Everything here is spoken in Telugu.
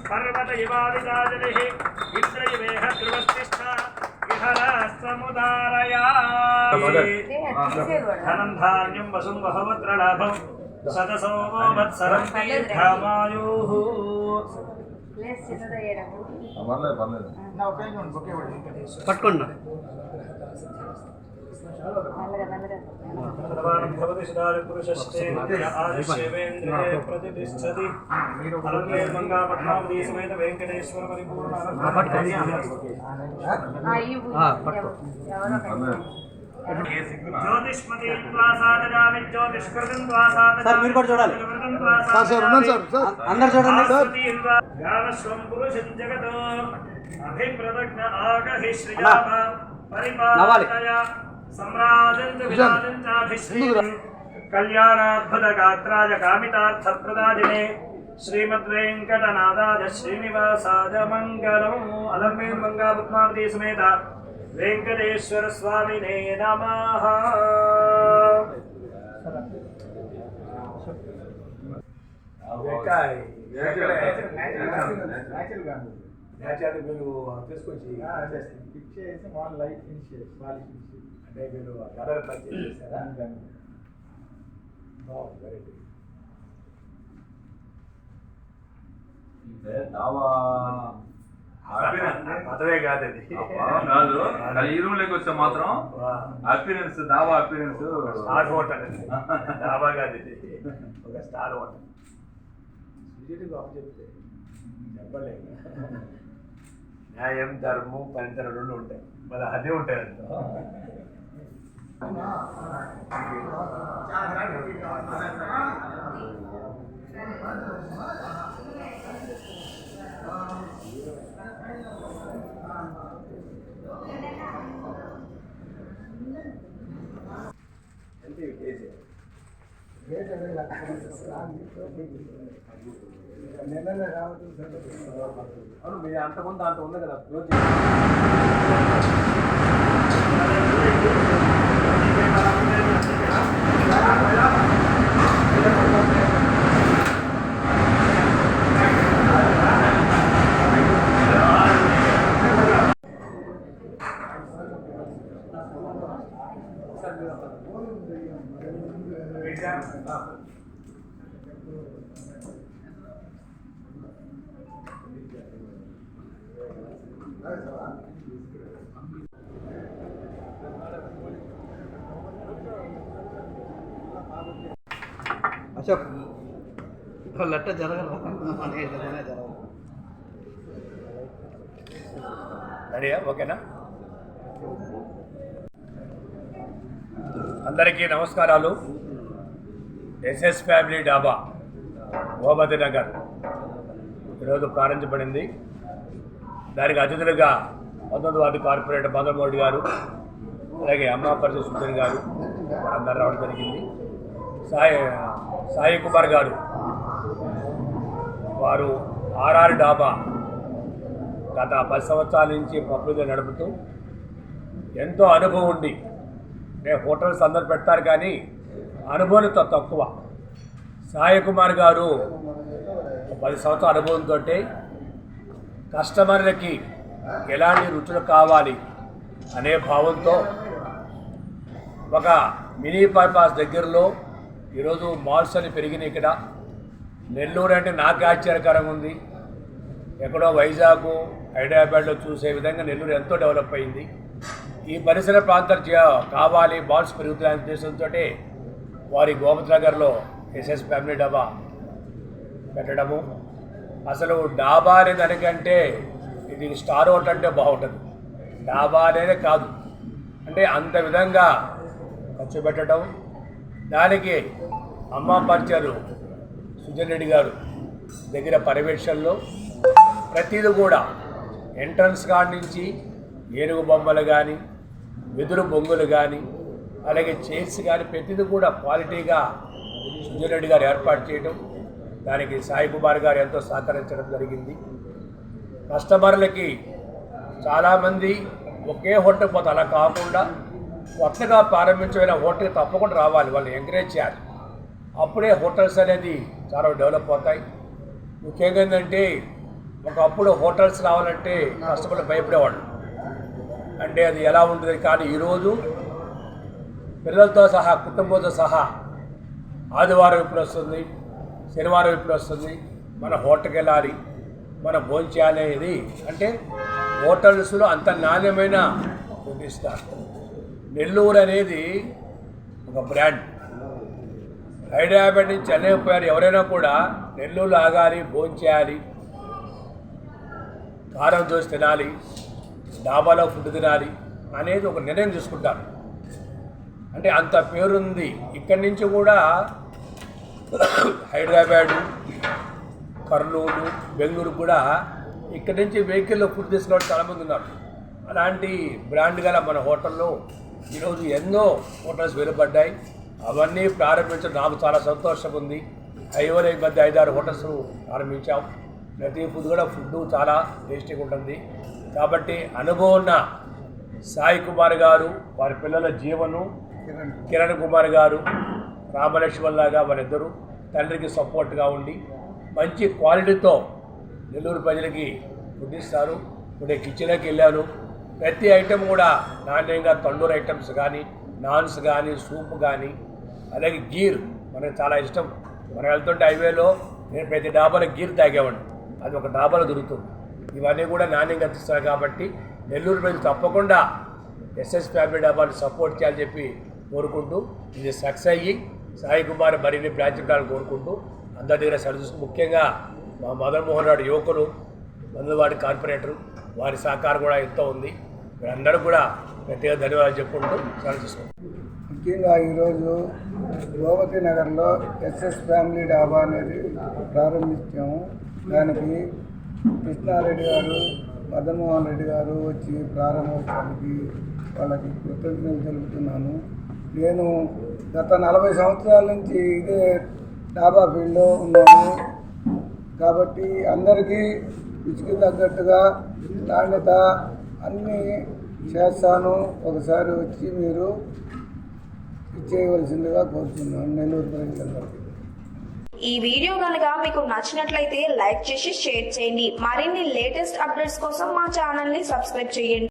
पर्वत इवादिदाजलिः इन्द्रयवेह ध्रुवस्तिष्ठा समुदारया धनं धान्यं वसुं बहवत्रलाभं सदसो वत्सरं दीर्घमायुः పట్టుకోండి प्रतिष्ठति मंगापट्नावती समेत वेंकटेश्वर परिपूर्ण ज्योतिष्मती ज्योतिष्कृतं సార్ మీరు కూడా చూడాలి సార్ సార్ ఉన్నాను సార్ అందరూ చూడండి సార్ గావస్వం పురుషం జగతో అభిప్రదగ్న ఆగహి శ్రీయామ పరిపాలయ सम्राजंच विराजंचाभिश्रीं कल्याणाद्भुत गात्राय कामितार्थ प्रदादिने श्रीमद्वेंकटनाथाय श्रीनिवासाय मंगलम् अलमेन मंगापद्मावती समेत वेंकटेश्वर स्वामिने नमः। నేచురల్ మీరు తీసుకొచ్చి ఫిక్స్ చేసి వన్ లైట్ ఫినిష్ పాలిష్ అంటే మీరు కలర్ పర్చేస్ చేశారా? వెరైటీ అదే కాదు కాదు ఈ రూమ్ లోకి వస్తే మాత్రం అపీరెన్స్ దావా అపీరెన్స్ స్టార్ హోటల్ దావా కాదు ఇది ఒక స్టార్ హోటల్ చెప్తే చెప్పలేము. న్యాయం ధర్మం పనితనం రెండు ఉంటాయి మరి అదే ఉంటాయి అందులో. నెలనే రావడం అవును మీరు అంతకుముందు అంత ఉంది కదా అశోక్ లెట్ట జరగదు రెడీయా ఓకేనా? అందరికీ నమస్కారాలు. ఎస్ఎస్ ఫ్యామిలీ డాబా గోమతి నగర్ ఈరోజు ప్రారంభించబడింది. దానికి అతిథులుగా 19వ వార్డు కార్పొరేటర్ మదన్మోహన్ గారు, అలాగే అమ్మాపరిచి సుందరి గారు అందరూ రావడం జరిగింది. సాయి కుమార్ గారు వారు ఆర్ఆర్ డాబా గత 10 సంవత్సరాల నుంచి పప్పులు నడుపుతూ ఎంతో అనుభవం ఉండి, నేను హోటల్స్ అందరు పెడతారు కానీ అనుభవంతో తక్కువ. సాయి కుమార్ గారు 10 సంవత్సరాల అనుభవంతో కస్టమర్లకి ఎలాంటి రుచులు కావాలి అనే భావంతో ఒక మినీ బైపాస్ దగ్గరలో ఈరోజు మాల్స్ అని పెరిగినాయి. ఇక్కడ నెల్లూరు అంటే నాకు ఆశ్చర్యకరంగా ఉంది. ఎక్కడో వైజాగ్ హైదరాబాద్లో చూసే విధంగా నెల్లూరు ఎంతో డెవలప్ అయింది. ఈ పరిసర ప్రాంతాలు కావాలి, మాల్స్ పెరుగుతాయనే ఉద్దేశంతో వారి గోమతి నగర్లో ఎస్ఎస్ ఫ్యామిలీ డాబా పెట్టడము. అసలు డాబా అనే దానికంటే ఇది స్టార్ హోటల్ అంటే బాగుంటుంది, డాబా అనేది కాదు. అంటే అంత విధంగా ఖర్చు పెట్టడం, దానికి అమ్మ పరిచయాలు సుజన్ రెడ్డి గారు దగ్గర పర్యవేక్షణలో ప్రతిదీ కూడా ఎంట్రన్స్ కాడి నుంచి ఏనుగు బొమ్మలు కానీ, వెదురు బొంగులు కానీ, అలాగే చైర్స్ కానీ ప్రతిదీ కూడా క్వాలిటీగా సుజన్ రెడ్డి గారు ఏర్పాటు చేయడం, దానికి సాయి కుమార్ గారు ఎంతో సహకరించడం జరిగింది. కస్టమర్లకి చాలామంది ఒకే హోటల్ పోతే అలా కాకుండా కొత్తగా ప్రారంభించిన హోటల్కి తప్పకుండా రావాలి, వాళ్ళు ఎంకరేజ్ చేయాలి. అప్పుడే హోటల్స్ అనేది చాలా డెవలప్ అవుతాయి. ముఖ్యంగా ఏంటంటే ఒకప్పుడు హోటల్స్ రావాలంటే కస్టమర్లు భయపడేవాళ్ళు, అంటే అది ఎలా ఉంటుంది. కానీ ఈరోజు పిల్లలతో సహా కుటుంబంతో సహా ఆదివారం ఎప్పుడు వస్తుంది, శనివారం ఎప్పుడు వస్తుంది, మన హోటల్కి వెళ్ళాలి, మన భోజనం చేయాలి అనేది. అంటే హోటల్స్లో అంత నాణ్యమైన ఫుడ్ ఇస్తారు. నెల్లూరు అనేది ఒక బ్రాండ్. హైదరాబాద్ నుంచి చెన్నై పోయారు ఎవరైనా కూడా నెల్లూరు ఆగాలి, భోజనం చేయాలి, కారం దోశ తినాలి, డాబాలో ఫుడ్ తినాలి అనేది ఒక నిర్ణయం తీసుకుంటారు. అంటే అంత పేరుంది. ఇక్కడి నుంచి కూడా హైదరాబాదు, కర్నూలు, బెంగళూరు కూడా ఇక్కడి నుంచి వెహికల్లో ఫుడ్ తీసుకునే చాలామంది ఉన్నారు. అలాంటి బ్రాండ్ గల మన హోటల్లో ఈరోజు ఎన్నో హోటల్స్ వెలువడ్డాయి. అవన్నీ ప్రారంభించడం నాకు చాలా సంతోషంగా ఉంది. హైవేలో ఈ మధ్య 5-6 హోటల్స్ ప్రారంభించాం. ప్రతి ఫుడ్ కూడా ఫుడ్ చాలా టేస్టీగా ఉంటుంది. కాబట్టి అనుభవం ఉన్న సాయి కుమార్ గారు, వారి పిల్లల జీవను, కిరణ్ కుమార్ గారు, రామలక్ష్మణ్లాగా వారిద్దరూ తండ్రికి సపోర్ట్గా ఉండి మంచి క్వాలిటీతో నెల్లూరు ప్రజలకి ఫుడ్ ఇస్తారు. ఇప్పుడు కిచెన్కి వెళ్ళాను, ప్రతి ఐటెం కూడా నాణ్యంగా తండూరు ఐటమ్స్ కానీ, నాన్స్ కానీ, సూప్ కానీ, అలాగే గీర్ మనకు చాలా ఇష్టం. మనం వెళ్తుంటే హైవేలో నేను ప్రతి డాబాలో గీర్ తాగేవాడిని, అది ఒక డాబాలో దొరుకుతుంది. ఇవన్నీ కూడా నాణ్యంగా ఇస్తారు. కాబట్టి నెల్లూరు ప్రజలు తప్పకుండా ఎస్ఎస్ ఫ్యామిలీ డాబాని సపోర్ట్ చేయాలని చెప్పి కోరుకుంటూ, ఇది సక్సెస్ అయ్యి సాయి కుమార్ మరిన్ని బ్రాంచ్ పెట్టాలని కోరుకుంటూ అందరి దగ్గర సెలవు. ముఖ్యంగా మా మదన్ మోహన్ రావు యువకులు, మందువాడి కార్పొరేటరు, వారి సహకారం కూడా ఎంతో ఉంది. వీరందరూ కూడా ప్రత్యేక ధన్యవాదాలు చెప్పుకుంటూ సెలవు తీసుకుంటాం. ముఖ్యంగా ఈరోజు గోమతి నగర్లో ఎస్ఎస్ ఫ్యామిలీ డాబా అనేది ప్రారంభించాము. దానికి కృష్ణారెడ్డి గారు, మదన్మోహన్ రెడ్డి గారు వచ్చి ప్రారంభోత్సవానికి వాళ్ళకి కృతజ్ఞతలు తెలుపుతున్నాను. నేను గత 40 సంవత్సరాల నుంచి ఇదే డాబా ఫీల్డ్లో ఉన్నాను. కాబట్టి అందరికీ రుచికి తగ్గట్టుగా నాణ్యత అన్నీ చేస్తాను. ఒకసారి వచ్చి మీరు ఇచ్చేయవలసిందిగా కోరుతున్నాను నెల్లూరు ప్రజలందరికీ. ఈ వీడియో కనుక మీకు నచ్చినట్లయితే లైక్ చేసి షేర్ చేయండి. మరిన్ని లేటెస్ట్ అప్డేట్స్ కోసం మా ఛానల్ ని సబ్స్క్రైబ్ చేయండి.